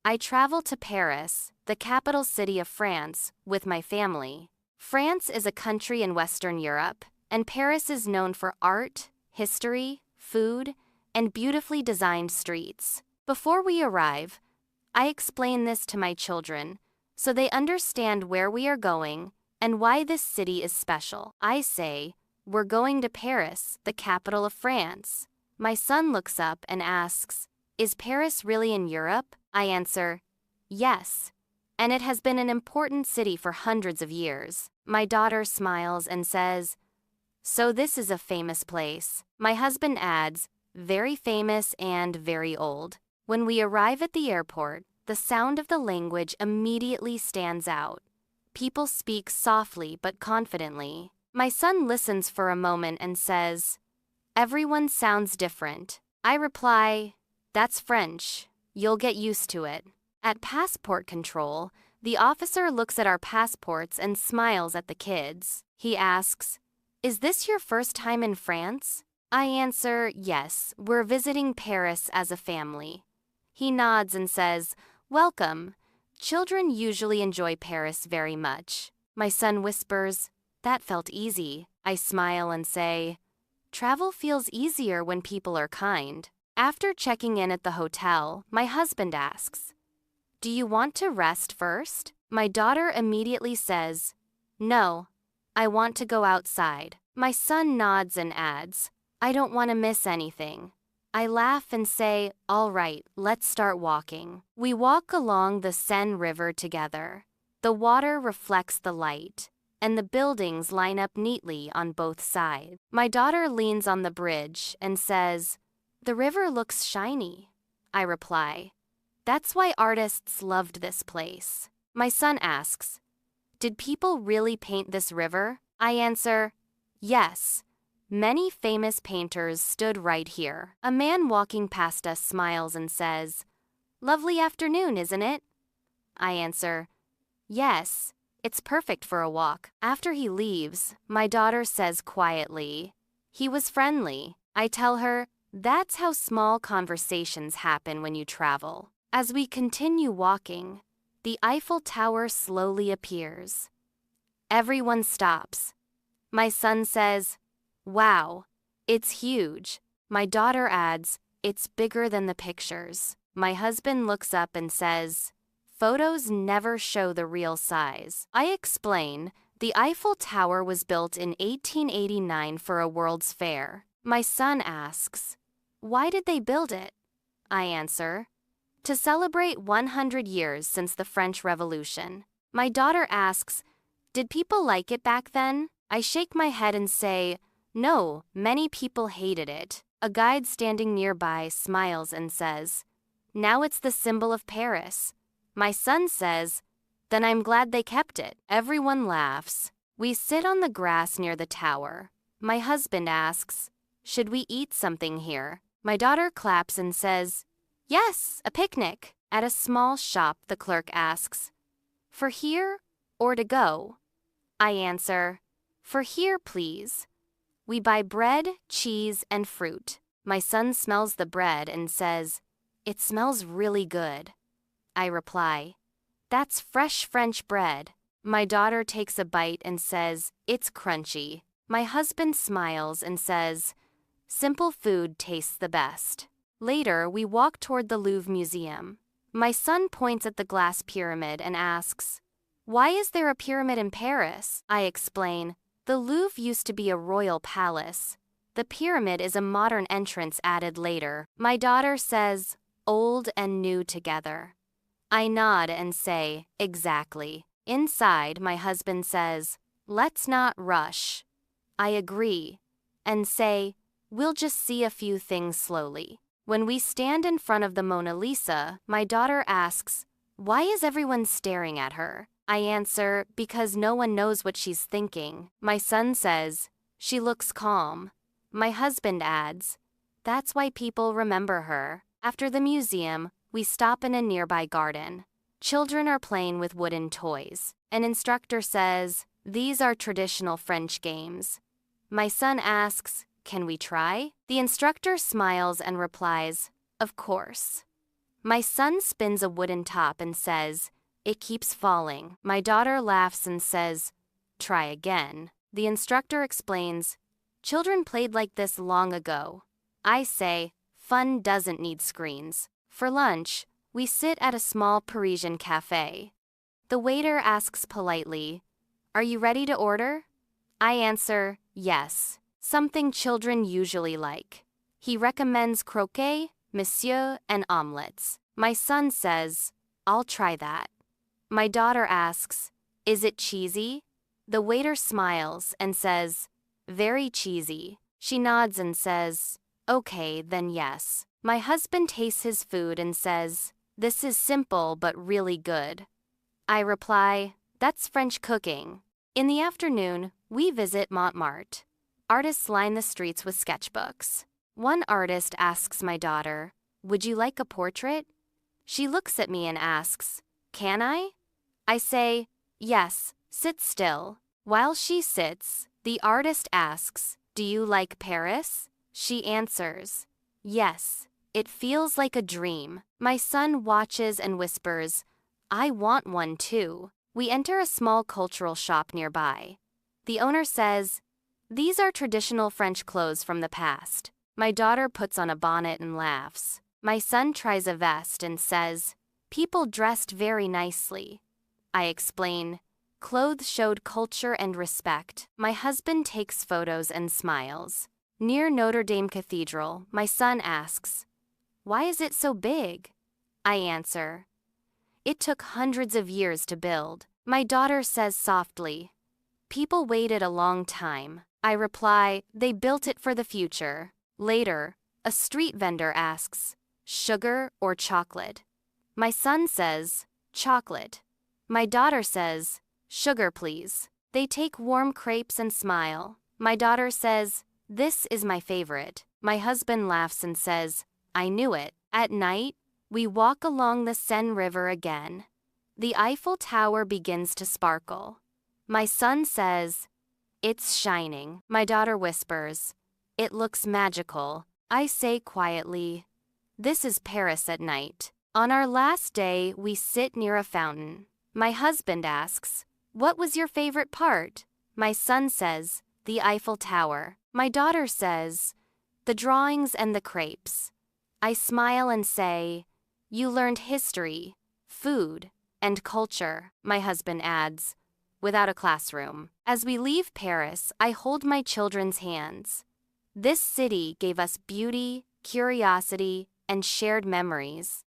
I travel to Paris, the capital city of France, with my family. France is a country in Western Europe, and Paris is known for art, history, food, and beautifully designed streets. Before we arrive, I explain this to my children so they understand where we are going and why this city is special. I say, "We're going to Paris, the capital of France." My son looks up and asks, "Is Paris really in Europe?" I answer, "Yes, and it has been an important city for hundreds of years." My daughter smiles and says, "So this is a famous place." My husband adds, "Very famous and very old." When we arrive at the airport, the sound of the language immediately stands out. People speak softly but confidently. My son listens for a moment and says, "Everyone sounds different." I reply, "That's French. You'll get used to it." At passport control, the officer looks at our passports and smiles at the kids. He asks, "Is this your first time in France?" I answer, "Yes, we're visiting Paris as a family." He nods and says, "Welcome." Children usually enjoy Paris very much. My son whispers, "That felt easy." I smile and say, "Travel feels easier when people are kind." After checking in at the hotel, my husband asks, "Do you want to rest first?" My daughter immediately says, "No, I want to go outside." My son nods and adds, "I don't want to miss anything." I laugh and say, "All right, let's start walking." We walk along the Seine River together. The water reflects the light, and the buildings line up neatly on both sides. My daughter leans on the bridge and says, "The river looks shiny." I reply, "That's why artists loved this place." My son asks, "Did people really paint this river?" I answer, "Yes. Many famous painters stood right here." A man walking past us smiles and says, "Lovely afternoon, isn't it?" I answer, "Yes, it's perfect for a walk." After he leaves, my daughter says quietly, "He was friendly." I tell her, "That's how small conversations happen when you travel." As we continue walking, the Eiffel Tower slowly appears. Everyone stops. My son says, "Wow, it's huge." My daughter adds, "It's bigger than the pictures." My husband looks up and says, "Photos never show the real size." I explain, the Eiffel Tower was built in 1889 for a World's Fair. My son asks, "Why did they build it?" I answer, "To celebrate 100 years since the French Revolution." My daughter asks, "Did people like it back then?" I shake my head and say, "No, many people hated it." A guide standing nearby smiles and says, "Now it's the symbol of Paris." My son says, "Then I'm glad they kept it." Everyone laughs. We sit on the grass near the tower. My husband asks, "Should we eat something here?" My daughter claps and says, "Yes, a picnic." At a small shop, the clerk asks, "For here or to go?" I answer, "For here, please." We buy bread, cheese, and fruit. My son smells the bread and says, "It smells really good." I reply, "That's fresh French bread." My daughter takes a bite and says, "It's crunchy." My husband smiles and says, "Simple food tastes the best." Later, we walk toward the Louvre Museum. My son points at the glass pyramid and asks, "Why is there a pyramid in Paris?" I explain, "The Louvre used to be a royal palace. The pyramid is a modern entrance added later." My daughter says, "Old and new together." I nod and say, "Exactly." Inside, my husband says, "Let's not rush." I agree and say, "We'll just see a few things slowly." When we stand in front of the Mona Lisa, my daughter asks, "Why is everyone staring at her?" I answer, "Because no one knows what she's thinking." My son says, "She looks calm." My husband adds, "That's why people remember her." After the museum, we stop in a nearby garden. Children are playing with wooden toys. An instructor says, "These are traditional French games." My son asks, "Can we try?" The instructor smiles and replies, "Of course." My son spins a wooden top and says, "It keeps falling." My daughter laughs and says, "Try again." The instructor explains, "Children played like this long ago." I say, "Fun doesn't need screens." For lunch, we sit at a small Parisian cafe. The waiter asks politely, "Are you ready to order?" I answer, "Yes," something children usually like. He recommends croquet, monsieur, and omelets. My son says, "I'll try that." My daughter asks, "Is it cheesy?" The waiter smiles and says, "Very cheesy." She nods and says, "Okay, then yes." My husband tastes his food and says, "This is simple but really good." I reply, "That's French cooking." In the afternoon, we visit Montmartre. Artists line the streets with sketchbooks. One artist asks my daughter, "Would you like a portrait?" She looks at me and asks, "Can I?" I say, "Yes, sit still." While she sits, the artist asks, "Do you like Paris?" She answers, "Yes, it feels like a dream." My son watches and whispers, "I want one too." We enter a small cultural shop nearby. The owner says, "These are traditional French clothes from the past." My daughter puts on a bonnet and laughs. My son tries a vest and says, "People dressed very nicely." I explain, "Clothes showed culture and respect." My husband takes photos and smiles. Near Notre Dame Cathedral, my son asks, "Why is it so big?" I answer, "It took hundreds of years to build." My daughter says softly, "People waited a long time." I reply, "They built it for the future." Later, a street vendor asks, "Sugar or chocolate?" My son says, "Chocolate." My daughter says, "Sugar, please." They take warm crepes and smile. My daughter says, "This is my favorite." My husband laughs and says, "I knew it." At night, we walk along the Seine River again. The Eiffel Tower begins to sparkle. My son says, "It's shining." My daughter whispers, "It looks magical." I say quietly, "This is Paris at night." On our last day, we sit near a fountain. My husband asks, "What was your favorite part?" My son says, "The Eiffel Tower." My daughter says, "The drawings and the crepes." I smile and say, "You learned history, food, and culture." My husband adds, "Without a classroom." As we leave Paris, I hold my children's hands. This city gave us beauty, curiosity, and shared memories.